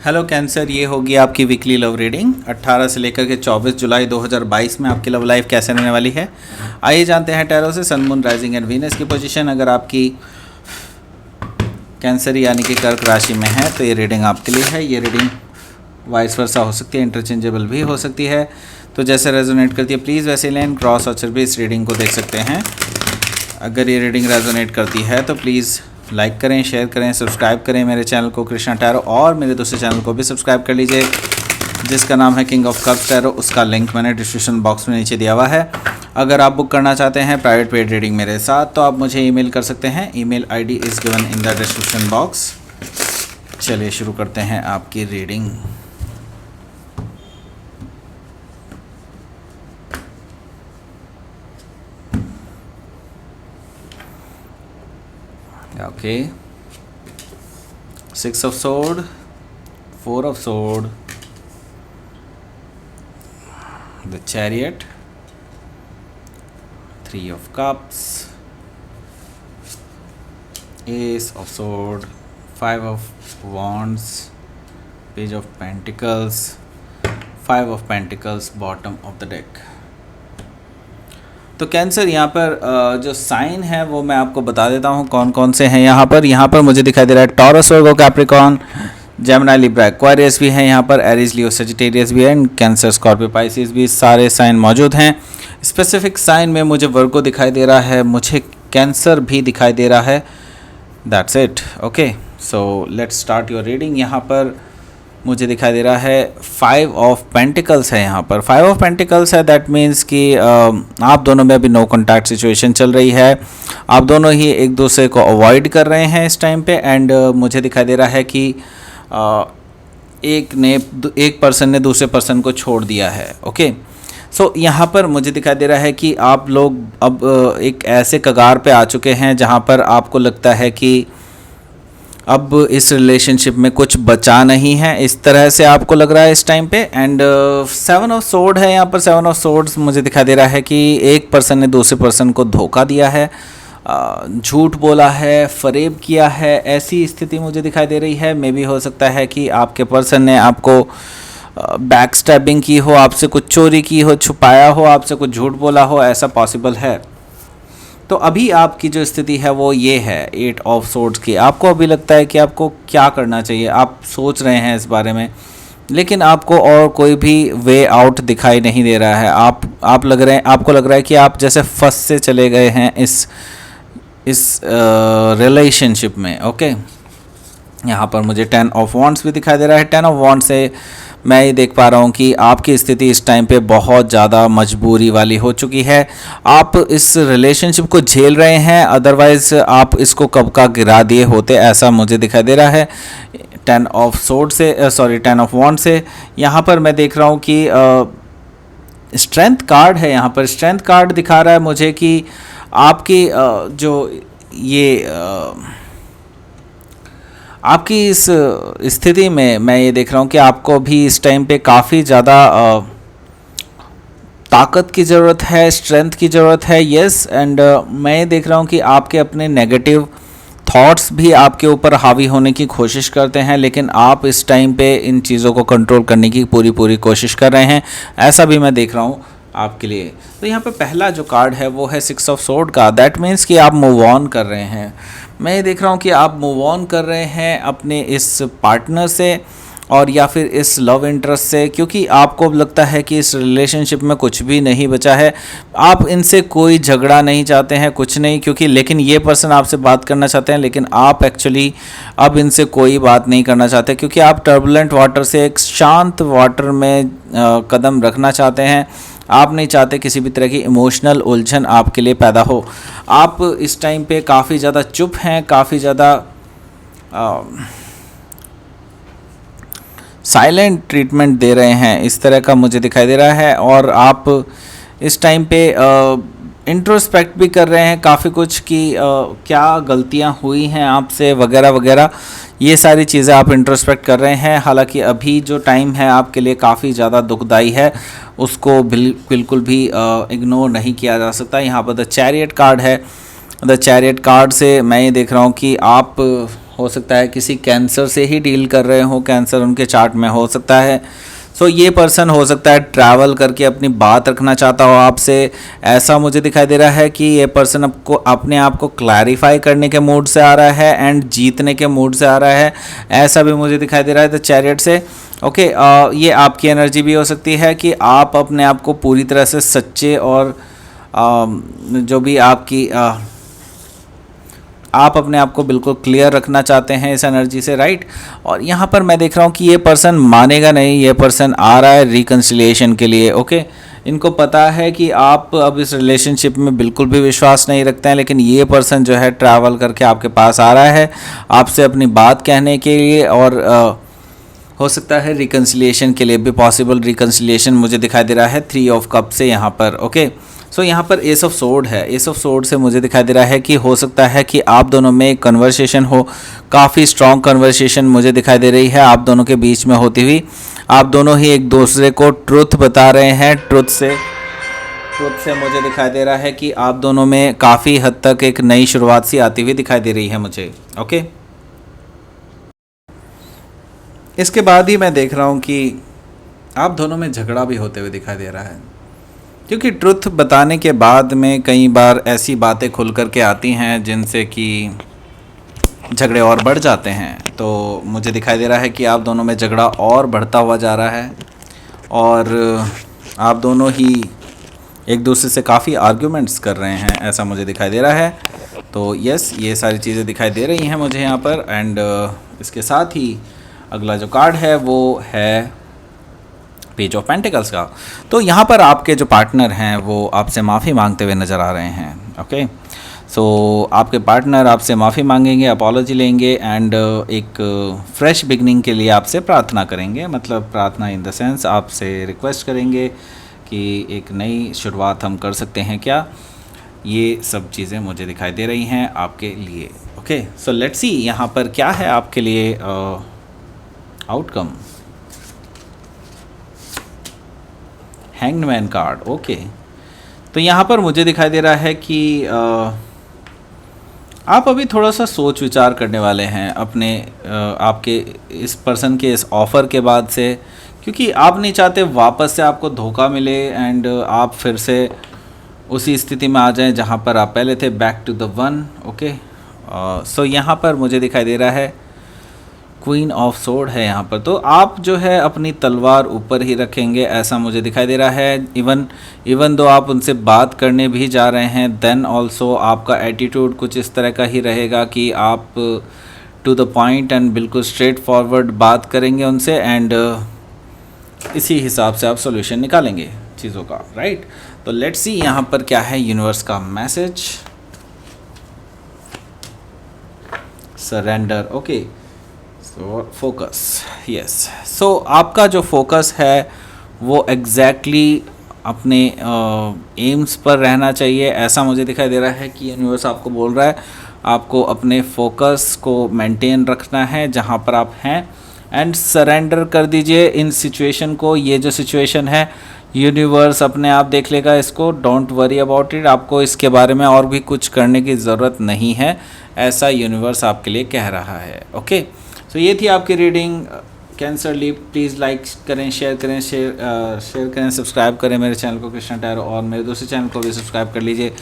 Hello cancer, ये होगी आपकी वीकली लव रीडिंग 18 से लेकर के 24 जुलाई 2022 में आपकी लव लाइफ कैसे रहने वाली है। आइए जानते हैं टैरो से सन, मून, राइजिंग एंड वीनस की पोजीशन। अगर आपकी कैंसर यानी कि कर्क राशि में है तो ये रीडिंग आपके लिए है। ये रीडिंग वाइस वर्सा हो सकती है, इंटरचेंजेबल भी हो सकती है, तो जैसे रेजोनेट करती है प्लीज़ वैसे लें। क्रॉस और भी इस रीडिंग को देख सकते हैं। अगर ये रीडिंग रेजोनेट करती है तो प्लीज़ लाइक करें, शेयर करें, सब्सक्राइब करें मेरे चैनल को कृष्णा टैरो, और मेरे दूसरे चैनल को भी सब्सक्राइब कर लीजिए जिसका नाम है किंग ऑफ कप्स टैरो। उसका लिंक मैंने डिस्क्रिप्शन बॉक्स में नीचे दिया हुआ है। अगर आप बुक करना चाहते हैं प्राइवेट पेड रीडिंग मेरे साथ तो आप मुझे ईमेल कर सकते हैं। Email ID is given in the description box. चलिए शुरू करते हैं आपकी reading. Okay, 6 of sword, 4 of sword, the chariot, 3 of cups, ace of sword, 5 of wands, page of pentacles, 5 of pentacles, bottom of the deck। तो cancer यहाँ पर जो sign है वो मैं आपको बता देता हूँ कौन कौन से हैं। यहाँ पर मुझे दिखाई दे रहा है टॉरस, वर्गो, कैप्रिकॉर्न, जेमिनी, लिब्रा, एक्वेरियस भी हैं यहाँ पर, एरीज, लियो, सजिटेरियस भी है, एंड कैंसर, स्कॉर्पियो, पाइसिस भी, सारे साइन मौजूद हैं। स्पेसिफिक साइन में मुझे वर्गो दिखाई दे रहा है, मुझे कैंसर भी दिखाई दे रहा है। That's it. Okay, so let's start your reading. यहाँ पर मुझे दिखाई दे रहा है 5 ऑफ पेंटिकल्स है। यहाँ पर 5 ऑफ पेंटिकल्स है, दैट मीन्स कि आप दोनों में अभी नो कॉन्टैक्ट सिचुएशन चल रही है। आप दोनों ही एक दूसरे को अवॉइड कर रहे हैं इस टाइम पे। एंड मुझे दिखाई दे रहा है कि एक पर्सन ने दूसरे पर्सन को छोड़ दिया है। ओके, सो यहाँ पर मुझे दिखाई दे रहा है कि आप लोग अब एक ऐसे कगार पे आ चुके हैं जहाँ पर आपको लगता है कि अब इस रिलेशनशिप में कुछ बचा नहीं है, इस तरह से आपको लग रहा है इस टाइम पे। एंड 7 ऑफ सोर्ड है यहाँ पर। 7 ऑफ सोर्ड्स मुझे दिखाई दे रहा है कि एक पर्सन ने दूसरे पर्सन को धोखा दिया है, झूठ बोला है, फरेब किया है, ऐसी स्थिति मुझे दिखाई दे रही है। मे भी हो सकता है कि आपके पर्सन ने आपको बैक स्टैबिंग की हो, आपसे कुछ चोरी की हो, छुपाया हो, आपसे कुछ झूठ बोला हो, ऐसा पॉसिबल है। तो अभी आपकी जो स्थिति है वो ये है 8 ऑफ सोर्ड्स की। आपको अभी लगता है कि आपको क्या करना चाहिए, आप सोच रहे हैं इस बारे में, लेकिन आपको और कोई भी वे आउट दिखाई नहीं दे रहा है। आपको लग रहा है कि आप जैसे फंस से चले गए हैं इस रिलेशनशिप में। ओके, यहाँ पर मुझे 10 ऑफ वॉन्ड्स भी दिखाई दे रहा है। 10 ऑफ वॉन्ड्स से मैं ये देख पा रहा हूँ कि आपकी स्थिति इस टाइम पे बहुत ज़्यादा मजबूरी वाली हो चुकी है। आप इस रिलेशनशिप को झेल रहे हैं, अदरवाइज़ आप इसको कब का गिरा दिए होते, ऐसा मुझे दिखाई दे रहा है। 10 ऑफ सोर्ड से 10 ऑफ वॉन्ड से यहाँ पर मैं देख रहा हूँ कि स्ट्रेंथ कार्ड है। यहाँ पर स्ट्रेंथ कार्ड दिखा रहा है मुझे कि आपकी आपकी इस स्थिति में मैं ये देख रहा हूँ कि आपको भी इस टाइम पे काफ़ी ज़्यादा ताकत की ज़रूरत है, स्ट्रेंथ की ज़रूरत है। यस, एंड मैं ये देख रहा हूँ कि आपके अपने नेगेटिव थॉट्स भी आपके ऊपर हावी होने की कोशिश करते हैं, लेकिन आप इस टाइम पे इन चीज़ों को कंट्रोल करने की पूरी कोशिश कर रहे हैं, ऐसा भी मैं देख रहा हूँ आपके लिए। तो यहाँ पे पहला जो कार्ड है वो है 6 ऑफ सोर्ड का। दैट मीन्स कि आप मूव ऑन कर रहे हैं। मैं ये देख रहा हूँ कि आप मूव ऑन कर रहे हैं अपने इस पार्टनर से और या फिर इस लव इंटरेस्ट से, क्योंकि आपको लगता है कि इस रिलेशनशिप में कुछ भी नहीं बचा है। आप इनसे कोई झगड़ा नहीं चाहते हैं, कुछ नहीं, क्योंकि लेकिन ये पर्सन आपसे बात करना चाहते हैं, लेकिन आप एक्चुअली अब इनसे कोई बात नहीं करना चाहते, क्योंकि आप टर्बुलेंट वाटर से एक शांत वाटर में कदम रखना चाहते हैं। आप नहीं चाहते किसी भी तरह की इमोशनल उलझन आपके लिए पैदा हो। आप इस टाइम पे काफ़ी ज़्यादा चुप हैं, काफ़ी ज़्यादा साइलेंट ट्रीटमेंट दे रहे हैं, इस तरह का मुझे दिखाई दे रहा है। और आप इस टाइम पे इंट्रोस्पेक्ट भी कर रहे हैं काफ़ी कुछ कि क्या गलतियां हुई हैं आपसे वगैरह वगैरह, ये सारी चीज़ें आप इंट्रोस्पेक्ट कर रहे हैं। हालांकि अभी जो टाइम है आपके लिए काफ़ी ज़्यादा दुखदाई है, उसको बिल्कुल भी इग्नोर नहीं किया जा सकता। यहाँ पर द चैरियट कार्ड है। द चैरियट कार्ड से मैं ये देख रहा हूँ कि आप हो सकता है किसी कैंसर से ही डील कर रहे हो, कैंसर उनके चार्ट में हो सकता है। सो ये पर्सन हो सकता है ट्रैवल करके अपनी बात रखना चाहता हो आपसे। ऐसा मुझे दिखाई दे रहा है कि ये पर्सन आपको अपने आप को क्लैरिफाई करने के मूड से आ रहा है एंड जीतने के मूड से आ रहा है, ऐसा भी मुझे दिखाई दे रहा है द चैरियट से। ओके, ये आपकी एनर्जी भी हो सकती है कि आप अपने आप को पूरी तरह से सच्चे और जो भी आपकी आप अपने आप को बिल्कुल क्लियर रखना चाहते हैं इस एनर्जी से, राइट। और यहाँ पर मैं देख रहा हूँ कि ये पर्सन मानेगा नहीं, ये पर्सन आ रहा है रिकन्सिलिएशन के लिए। ओके, इनको पता है कि आप अब इस रिलेशनशिप में बिल्कुल भी विश्वास नहीं रखते हैं, लेकिन ये पर्सन जो है ट्रैवल करके आपके पास आ रहा है आपसे अपनी बात कहने के लिए, और हो सकता है रिकन्सिलिएशन के लिए भी पॉसिबल रिकन्सिलिएशन मुझे दिखाई दे रहा है 3 ऑफ कप से यहाँ पर। ओके, सो यहाँ पर एस ऑफ सोर्ड है। एस ऑफ सोर्ड से मुझे दिखाई दे रहा है कि हो सकता है कि आप दोनों में एक कन्वर्सेशन हो, काफ़ी स्ट्रॉन्ग कन्वर्सेशन मुझे दिखाई दे रही है आप दोनों के बीच में होती हुई। आप दोनों ही एक दूसरे को ट्रुथ बता रहे हैं। ट्रुथ से मुझे दिखाई दे रहा है कि आप दोनों में काफ़ी हद तक एक नई शुरुआत सी आती हुई दिखाई दे रही है मुझे। ओके, इसके बाद ही मैं देख रहा हूँ कि आप दोनों में झगड़ा भी होते हुए दिखाई दे रहा है, क्योंकि ट्रुथ बताने के बाद में कई बार ऐसी बातें खुल कर के आती हैं जिनसे कि झगड़े और बढ़ जाते हैं। तो मुझे दिखाई दे रहा है कि आप दोनों में झगड़ा और बढ़ता हुआ जा रहा है और आप दोनों ही एक दूसरे से काफ़ी आर्ग्यूमेंट्स कर रहे हैं, ऐसा मुझे दिखाई दे रहा है। तो यस, ये सारी चीज़ें दिखाई दे रही हैं मुझे यहाँ पर। एंड इसके साथ ही अगला जो कार्ड है वो है पेज ऑफ पेंटिकल्स का। तो यहाँ पर आपके जो पार्टनर हैं वो आपसे माफ़ी मांगते हुए नज़र आ रहे हैं। ओके, सो आपके पार्टनर आपसे माफ़ी मांगेंगे, अपॉलॉजी लेंगे एंड एक फ्रेश बिगनिंग के लिए आपसे प्रार्थना करेंगे। मतलब प्रार्थना इन द सेंस आपसे रिक्वेस्ट करेंगे कि एक नई शुरुआत हम कर सकते हैं क्या। ये सब चीज़ें मुझे दिखाई दे रही हैं आपके लिए। ओके, सो लेट्स सी यहाँ पर क्या है आपके लिए outcome. Hanged man card. Okay, तो यहाँ पर मुझे दिखाई दे रहा है कि आप अभी थोड़ा सा सोच विचार करने वाले हैं अपने आपके इस पर्सन के इस ऑफ़र के बाद से, क्योंकि आप नहीं चाहते वापस से आपको धोखा मिले एंड आप फिर से उसी स्थिति में आ जाएं जहाँ पर आप पहले थे, back to the one. Okay, so यहाँ पर मुझे दिखाई दे रहा है क्वीन ऑफ सोर्ड है यहाँ पर। तो आप जो है अपनी तलवार ऊपर ही रखेंगे, ऐसा मुझे दिखाई दे रहा है। इवन दो आप उनसे बात करने भी जा रहे हैं, देन ऑल्सो आपका एटीट्यूड कुछ इस तरह का ही रहेगा कि आप टू द पॉइंट एंड बिल्कुल स्ट्रेट फॉरवर्ड बात करेंगे उनसे एंड इसी हिसाब से आप सॉल्यूशन निकालेंगे चीज़ों का, राइट। तो लेट्स सी यहाँ पर क्या है यूनिवर्स का message. Surrender. Okay, so focus. Yes, so आपका जो फोकस है वो एग्जैक्टली अपने एम्स पर रहना चाहिए, ऐसा मुझे दिखाई दे रहा है कि यूनिवर्स आपको बोल रहा है आपको अपने फोकस को मेंटेन रखना है जहाँ पर आप हैं एंड सरेंडर कर दीजिए इन सिचुएशन को। ये जो सिचुएशन है यूनिवर्स अपने आप देख लेगा इसको, डोंट वरी अबाउट इट। आपको इसके बारे में और भी कुछ करने की ज़रूरत नहीं है, ऐसा यूनिवर्स आपके लिए कह रहा है। ओके, सो ये थी आपकी reading. Cancer leap, please like करें, शेयर करें, सब्सक्राइब करें मेरे चैनल को कृष्णा टैरो, और मेरे दूसरे चैनल को भी सब्सक्राइब कर लीजिए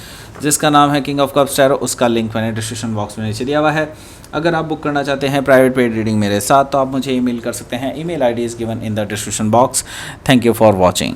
जिसका नाम है किंग ऑफ कप्स टैरो। उसका लिंक मैंने डिस्क्रिप्शन बॉक्स में नीचे दिया हुआ है। अगर आप बुक करना चाहते हैं प्राइवेट पेड रीडिंग मेरे साथ तो आप मुझे ईमेल कर सकते हैं। Email ID is given in the description box. Thank you for watching.